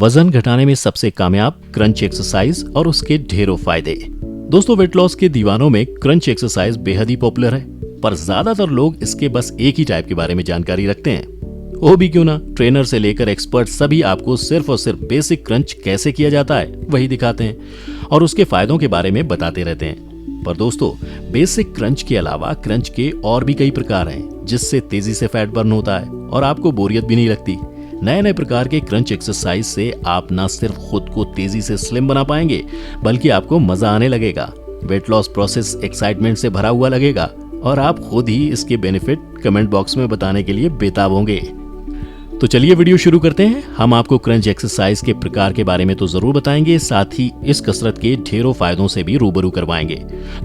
वजन घटाने में सबसे कामयाब क्रंच एक्सरसाइज और उसके ढेरों फायदे। दोस्तों, वेट लॉस के दीवानों में क्रंच एक्सरसाइज बेहद ही पॉपुलर है, पर ज्यादातर लोग इसके बस एक ही टाइप के बारे में जानकारी रखते हैं। वो भी क्यों ना, ट्रेनर से लेकर एक्सपर्ट सभी आपको सिर्फ और सिर्फ बेसिक क्रंच कैसे किया जाता है वही दिखाते हैं और उसके फायदों के बारे में बताते रहते हैं। पर दोस्तों, बेसिक क्रंच के अलावा क्रंच के और भी कई प्रकार हैं जिससे तेजी से फैट बर्न होता है और आपको बोरियत भी नहीं लगती। नए नए प्रकार के क्रंच एक्सरसाइज से आप न सिर्फ खुद को तेजी से स्लिम बना पाएंगे, बल्कि आपको मजा आने लगेगा। वेट लॉस प्रोसेस एक्साइटमेंट से भरा हुआ लगेगा और आप खुद ही इसके बेनिफिट कमेंट बॉक्स में बताने के लिए बेताब होंगे। तो चलिए वीडियो शुरू करते हैं। हम आपको क्रंच एक्सरसाइज के प्रकार के बारे में तो जरूर बताएंगे, साथ ही इस कसरत के ढेरों फायदों से भी रूबरू करवाएंगे।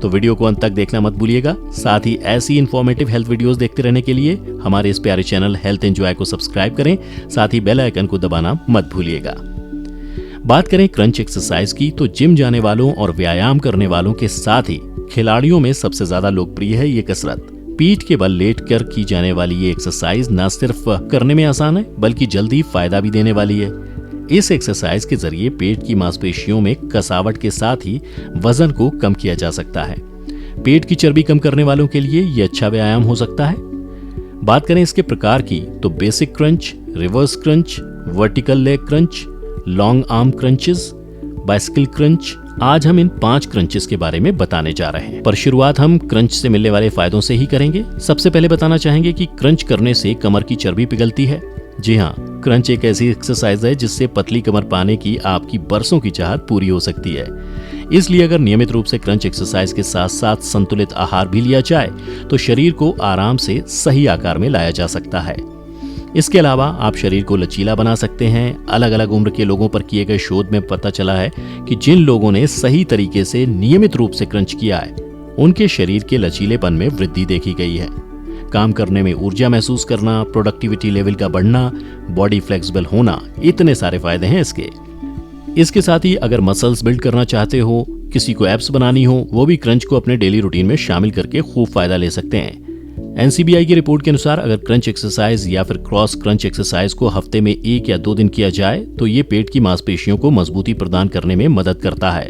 तो वीडियो को अंत तक देखना मत भूलिएगा। साथ ही ऐसी इंफॉर्मेटिव हेल्थ वीडियोस देखते रहने के लिए हमारे इस प्यारे चैनल हेल्थ एंजॉय को सब्सक्राइब करें, साथ ही बेल आइकन को दबाना मत भूलिएगा। बात करें क्रंच एक्सरसाइज की, तो जिम जाने वालों और व्यायाम करने वालों के साथ ही खिलाड़ियों में सबसे ज्यादा लोकप्रिय है ये कसरत। पीठ के बल लेटकर की जाने वाली ये एक्सरसाइज न सिर्फ करने में आसान है, बल्कि जल्दी फायदा भी देने वाली है। इस एक्सरसाइज के जरिए पेट की मांसपेशियों में कसावट के साथ ही वजन को कम किया जा सकता है। पेट की चर्बी कम करने वालों के लिए ये अच्छा व्यायाम हो सकता है। बात करें इसके प्रकार की, तो basic crunch, reverse crunch, vertical leg crunch, long arm crunches, bicycle crunch. आज हम इन 5 क्रंचेस के बारे में बताने जा रहे हैं, पर शुरुआत हम क्रंच से मिलने वाले फायदों से ही करेंगे। सबसे पहले बताना चाहेंगे कि क्रंच करने से कमर की चर्बी पिघलती है। जी हाँ, क्रंच एक ऐसी एक्सरसाइज है जिससे पतली कमर पाने की आपकी बरसों की चाहत पूरी हो सकती है। इसलिए अगर नियमित रूप से क्रंच एक्सरसाइज के साथ साथ संतुलित आहार भी लिया जाए तो शरीर को आराम से सही आकार में लाया जा सकता है। इसके अलावा आप शरीर को लचीला बना सकते हैं। अलग अलग उम्र के लोगों पर किए गए शोध में पता चला है कि जिन लोगों ने सही तरीके से नियमित रूप से क्रंच किया है, उनके शरीर के लचीलेपन में वृद्धि देखी गई है। काम करने में ऊर्जा महसूस करना, प्रोडक्टिविटी लेवल का बढ़ना, बॉडी फ्लेक्सिबल होना, इतने सारे फायदे हैं इसके। इसके साथ ही अगर मसल्स बिल्ड करना चाहते हो, किसी को एब्स बनानी हो, वो भी क्रंच को अपने डेली रूटीन में शामिल करके खूब फायदा ले सकते हैं। NCBI की रिपोर्ट के अनुसार अगर क्रंच एक्सरसाइज या फिर क्रॉस क्रंच एक्सरसाइज को हफ्ते में 1 या 2 दिन किया जाए तो ये पेट की मांसपेशियों को मजबूती प्रदान करने में मदद करता है।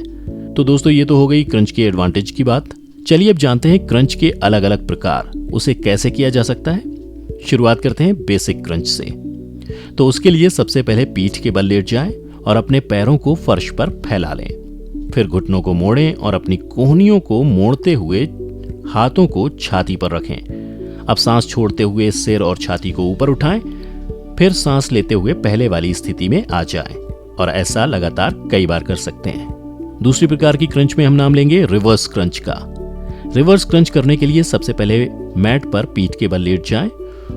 तो दोस्तों, ये तो हो गई क्रंच के एडवांटेज की बात। चलिए अब जानते हैं क्रंच के अलग अलग प्रकार, उसे कैसे किया जा सकता है। शुरुआत करते हैं बेसिक क्रंच से। तो उसके लिए सबसे पहले पीठ के बल लेट जाएं और अपने पैरों को फर्श पर फैला लें। फिर घुटनों को मोड़ें और अपनी कोहनियों को मोड़ते हुए हाथों को छाती पर रखें। अब सांस छोड़ते हुए सिर और छाती को ऊपर उठाएं, फिर सांस लेते हुए पहले वाली स्थिति में आ जाएं और ऐसा लगातार कई बार कर सकते हैं। दूसरी प्रकार की क्रंच में हम नाम लेंगे रिवर्स क्रंच का। रिवर्स क्रंच करने के लिए सबसे पहले मैट पर पीठ के बल लेट जाएं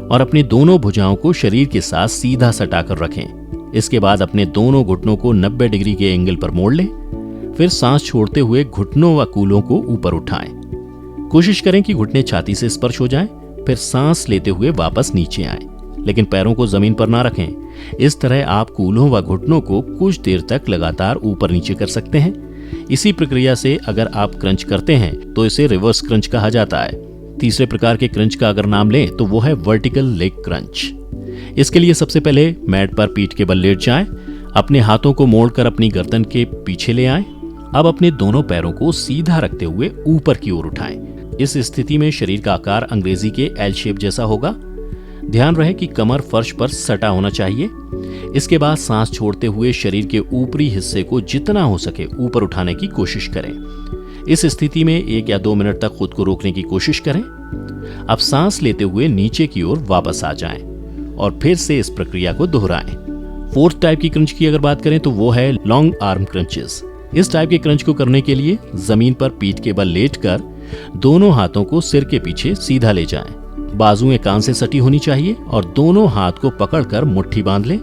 और अपनी दोनों भुजाओं को शरीर के साथ सीधा सटाकर रखें। इसके बाद अपने दोनों घुटनों को 90 डिग्री के एंगल पर मोड़ लें। फिर सांस छोड़ते हुए घुटनों व कूल्हों को ऊपर उठाएं। कोशिश करें कि घुटने छाती से स्पर्श हो जाएं। फिर सांस लेते हुए वापस नीचे आएं, लेकिन पैरों को जमीन पर ना रखें। इस तरह आप कूल्हों व घुटनों को कुछ देर तक लगातार ऊपर नीचे कर सकते हैं। इसी प्रक्रिया से अगर आप क्रंच करते हैं तो इसे रिवर्स क्रंच कहा जाता है। तीसरे प्रकार के क्रंच का अगर नाम लें तो वो है वर्टिकल लेग क्रंच। इसके लिए सबसे पहले मैट पर पीठ के बल लेट जाएं, अपने हाथों को मोड़कर अपनी गर्दन के पीछे ले आएं। अब अपने दोनों पैरों को सीधा रखते हुए ऊपर की ओर उठाएं। इस स्थिति में शरीर का आकार अंग्रेजी के एल शेप जैसा होगा। ध्यान रहे कि कमर फर्श पर सटा होना चाहिए। इसके बाद सांस छोड़ते हुए शरीर के ऊपरी हिस्से को जितना हो सके ऊपर उठाने की कोशिश करें। इस स्थिति में 1 या 2 मिनट तक खुद को रोकने की कोशिश करें। अब सांस लेते हुए नीचे की ओर वापस आ जाएं और फिर से इस प्रक्रिया को दोहराएं। 4th टाइप की क्रंच की अगर बात करें तो वो है लॉन्ग आर्म क्रंचेस। इस टाइप के क्रंच को करने के लिए जमीन पर पीठ के बल लेटकर दोनों हाथों को सिर के पीछे सीधा ले जाएं। बाजुएं कान से सटी होनी चाहिए और दोनों हाथ को पकड़कर मुट्ठी बांध लें।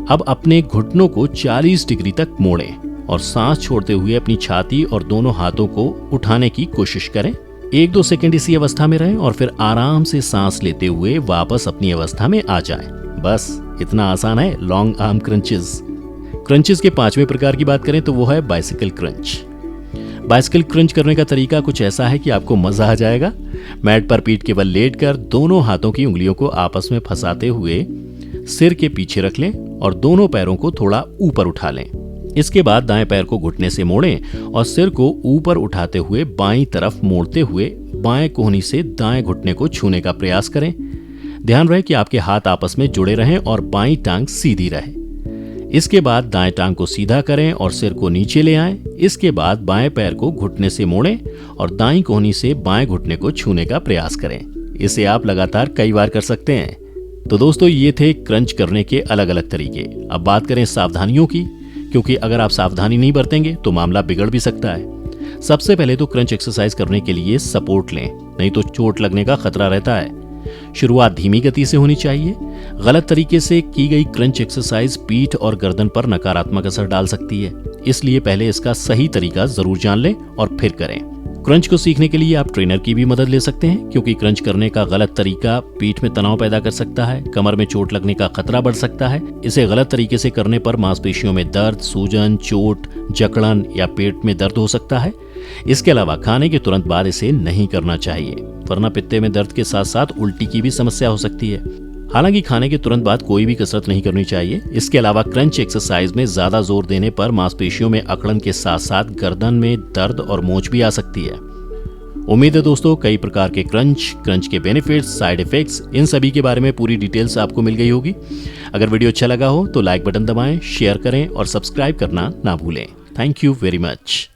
अब अपने घुटनों को 40 डिग्री तक मोड़ें और सांस छोड़ते हुए अपनी छाती और दोनों हाथों को उठाने की कोशिश करें। 1-2 सेकंड इसी अवस्था में रहें और फिर आराम से सांस लेते हुए वापस अपनी अवस्था में आ जाएं। बस इतना आसान है लॉन्ग आर्म क्रंचेस। क्रंचेस के 5वें प्रकार की बात करें तो वो है बाइसिकल क्रंच। बाइसिकल क्रंच करने का तरीका कुछ ऐसा है कि आपको मजा आ जाएगा। मैट पर पीठ के बल लेटकर दोनों हाथों की उंगलियों को आपस में फंसाते हुए सिर के पीछे रख लें और दोनों पैरों को थोड़ा ऊपर उठा लें। इसके बाद दाएं पैर को घुटने से मोड़ें और सिर को ऊपर उठाते हुए बाईं तरफ मोड़ते हुए बाएं कोहनी से दाएं घुटने को छूने का प्रयास करें। ध्यान रहे कि आपके हाथ आपस में जुड़े रहें और बाईं टांग सीधी रहे। इसके बाद दाएं टांग को सीधा करें और सिर को नीचे ले आएं। इसके बाद बाएं पैर को घुटने से मोड़ें और दाईं कोहनी से बाएं घुटने को छूने का प्रयास करें। इसे आप लगातार कई बार कर सकते हैं। तो दोस्तों, ये थे क्रंच करने के अलग अलग तरीके। अब बात करें सावधानियों की, क्योंकि अगर आप सावधानी नहीं बरतेंगे तो मामला बिगड़ भी सकता है। सबसे पहले तो क्रंच एक्सरसाइज करने के लिए सपोर्ट लें, नहीं तो चोट लगने का खतरा रहता है। शुरुआत धीमी गति से होनी चाहिए। गलत तरीके से की गई क्रंच एक्सरसाइज पीठ और गर्दन पर नकारात्मक असर डाल सकती है, इसलिए पहले इसका सही तरीका जरूर जान लें और फिर करें। क्रंच को सीखने के लिए आप ट्रेनर की भी मदद ले सकते हैं, क्योंकि क्रंच करने का गलत तरीका पीठ में तनाव पैदा कर सकता है, कमर में चोट लगने का खतरा बढ़ सकता है। इसे गलत तरीके से करने पर मांसपेशियों में दर्द, सूजन, चोट, जकड़न या पेट में दर्द हो सकता है। इसके अलावा खाने के तुरंत बाद इसे नहीं करना चाहिए, वरना पित्ते में दर्द के साथ साथ उल्टी की भी समस्या हो सकती है। हालांकि खाने के तुरंत बाद कोई भी कसरत नहीं करनी चाहिए। इसके अलावा क्रंच एक्सरसाइज में ज्यादा जोर देने पर मांसपेशियों में अकड़न के साथ साथ गर्दन में दर्द और मोच भी आ सकती है। उम्मीद है दोस्तों, कई प्रकार के क्रंच के बेनिफिट्स, साइड इफेक्ट्स, इन सभी के बारे में पूरी डिटेल्स आपको मिल गई होगी। अगर वीडियो अच्छा लगा हो तो लाइक बटन दबाएं, शेयर करें और सब्सक्राइब करना ना भूलें। Thank you very much.